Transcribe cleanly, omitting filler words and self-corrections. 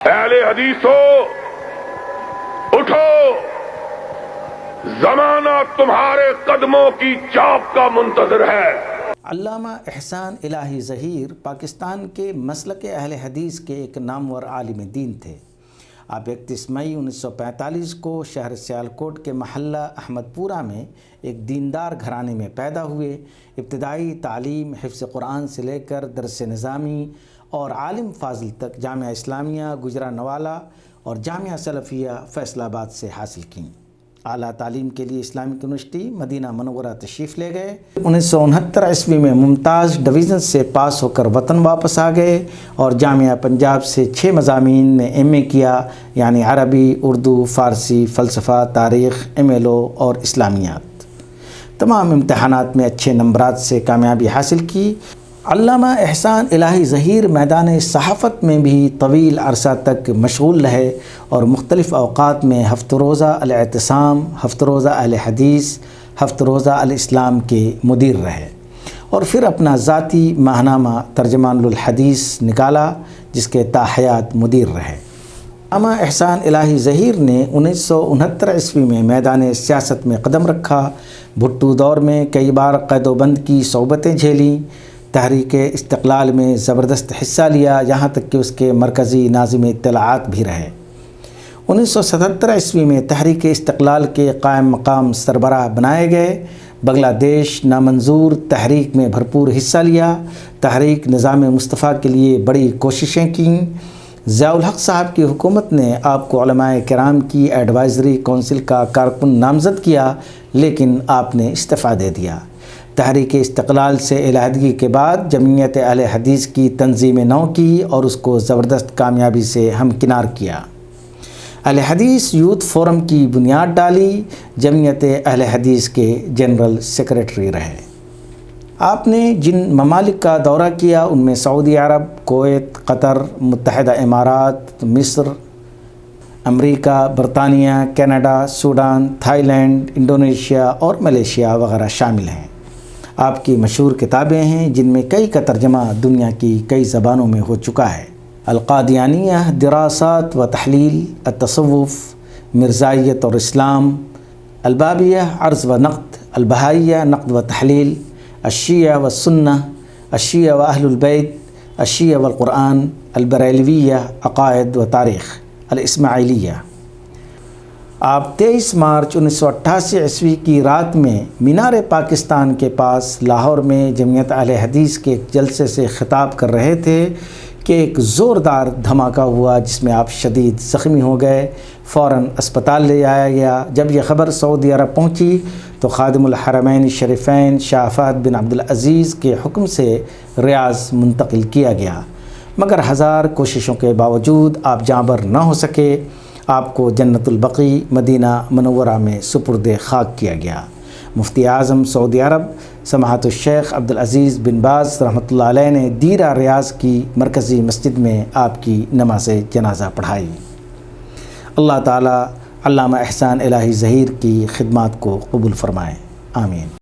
اہل حدیثو اٹھو، زمانہ تمہارے قدموں کی چاپ کا منتظر ہے۔ علامہ احسان الہی ظہیر پاکستان کے مسلک اہل حدیث کے ایک نامور عالم دین تھے۔ آپ 31 مئی 1945 کو شہر سیالکوٹ کے محلہ احمد پورہ میں ایک دیندار گھرانے میں پیدا ہوئے۔ ابتدائی تعلیم حفظ قرآن سے لے کر درس نظامی اور عالم فاضل تک جامعہ اسلامیہ گجرانوالہ اور جامعہ سلفیہ فیصل آباد سے حاصل کیں۔ اعلیٰ تعلیم کے لیے اسلامک یونیورسٹی مدینہ منورہ تشریف لے گئے۔ 1969 عیسوی میں ممتاز ڈویژن سے پاس ہو کر وطن واپس آ گئے اور جامعہ پنجاب سے 6 مضامین میں ایم اے کیا، یعنی عربی، اردو، فارسی، فلسفہ، تاریخ، MLO اور اسلامیات۔ تمام امتحانات میں اچھے نمبرات سے کامیابی حاصل کی۔ علامہ احسان الہی ظہیر میدان صحافت میں بھی طویل عرصہ تک مشغول رہے اور مختلف اوقات میں ہفتہ روزہ الاعتصام، ہفتہ روزہ اہل حدیث، ہفتہ روزہ الاسلام کے مدیر رہے اور پھر اپنا ذاتی ماہنامہ ترجمان الحدیث نکالا، جس کے تا حیات مدیر رہے۔ علامہ احسان الہی ظہیر نے 1969 عیسوی میں میدان سیاست میں قدم رکھا۔ بھٹو دور میں کئی بار قید و بند کی صحبتیں جھیلیں۔ تحریک استقلال میں زبردست حصہ لیا، یہاں تک کہ اس کے مرکزی ناظم اطلاعات بھی رہے۔ 1977 عیسوی میں تحریک استقلال کے قائم مقام سربراہ بنائے گئے۔ بنگلہ دیش نامنظور تحریک میں بھرپور حصہ لیا۔ تحریک نظام مصطفیٰ کے لیے بڑی کوششیں کیں۔ ضیاء الحق صاحب کی حکومت نے آپ کو علماء کرام کی ایڈوائزری کونسل کا کارکن نامزد کیا، لیکن آپ نے استعفیٰ دے دیا۔ تحریک استقلال سے علیحدگی کے بعد جمعیت اہل حدیث کی تنظیم نو کی اور اس کو زبردست کامیابی سے ہمکنار کیا۔ اہل حدیث یوتھ فورم کی بنیاد ڈالی۔ جمعیت اہل حدیث کے جنرل سیکریٹری رہے۔ آپ نے جن ممالک کا دورہ کیا ان میں سعودی عرب، کویت، قطر، متحدہ امارات، مصر، امریکہ، برطانیہ، Canada, Sudan, Thailand, Indonesia اور ملیشیا وغیرہ شامل ہیں۔ آپ کی مشہور کتابیں ہیں جن میں کئی کا ترجمہ دنیا کی کئی زبانوں میں ہو چکا ہے۔ القادیانیہ دراسات و تحلیل، التصوف، مرزائیت اور اسلام، البابیہ عرض و نقد، البہائیہ نقد و تحلیل، الشیعہ و سنہ، الشیعہ و اہل البیت، الشیعہ والقرآن، البریلویہ عقائد و تاریخ، الاسماعیلیہ۔ آپ 23 مارچ 1988 عیسوی کی رات میں مینار پاکستان کے پاس لاہور میں جمعیت اہل حدیث کے ایک جلسے سے خطاب کر رہے تھے کہ ایک زوردار دھماکہ ہوا جس میں آپ شدید زخمی ہو گئے۔ فوراً اسپتال لے جایا گیا۔ جب یہ خبر سعودی عرب پہنچی تو خادم الحرمین شریفین شاہ فہد بن عبدالعزیز کے حکم سے ریاض منتقل کیا گیا، مگر ہزار کوششوں کے باوجود آپ جاں بر نہ ہو سکے۔ آپ کو جنت البقیع مدینہ منورہ میں سپرد خاک کیا گیا۔ مفتی اعظم سعودی عرب سماحت الشیخ عبدالعزیز بن باز رحمۃ اللہ علیہ نے دیرہ ریاض کی مرکزی مسجد میں آپ کی نماز جنازہ پڑھائی۔ اللہ تعالی علامہ احسان الہی ظہیر کی خدمات کو قبول فرمائے، آمین۔